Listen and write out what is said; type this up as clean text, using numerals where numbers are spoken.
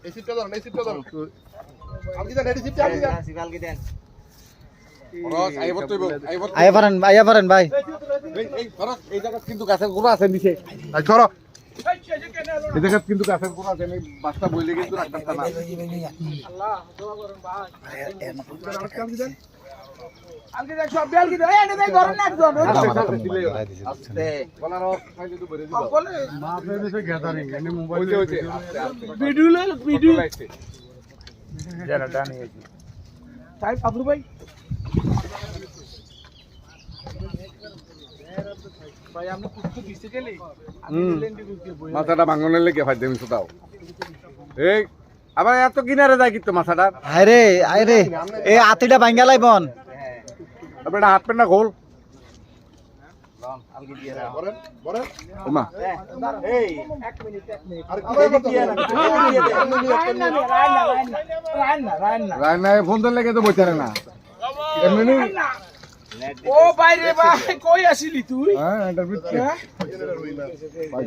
এই সিটটা ধরুন এই সিটটা ধরুন আপনি দেন এই সিটটা আপনি দেন সিগাল কি দেন রস আইবো তুই আইবো আয়া পারেন ভাই এই রস এই জায়গা কিন্তু গাছের গোড়া আছে নিচে আই ধরো এই জায়গা কিন্তু গাছের গোড়া আছে এই বাসটা বইলে কিন্তু রাখতা না আল্লাহ দোয়া করুন ভাই আলকে দেখ সব বেল কি দেয় এনে দেখ ধরেন না একজন আস্তে বলা রস খাইলে তো ভরে দিবা বলে মা আপনাদের এসে গ্যাদারিং এনে মোবাইল হইছে ভিডিও লে ভিডিও জানা ডানি আছে সাহেব আবরু ভাই ভাই আপনি কুত্তু দিতে গেলে আমি লেন্ডি ঢুকে বই মাথাটা ভাঙনের লেগে ফাইদ দেমিছ দাও এই আবার এত কিনারে যায় কিন্তু মাথাটা আরে এই আতিটা ভাঙ্গা লাইবন আবার হাত পেন্না খোল আলকে দিয়ে দাও বলেন বলেন ওমা এই 1 মিনিট আর কি করব তো রান্না রাইনা ফোন দিলে লেগে তো বইতারে না এমনি ও ভাই রে ভাই কই আসিলি তুই হ্যাঁ এটা বিট হ্যাঁ ভাই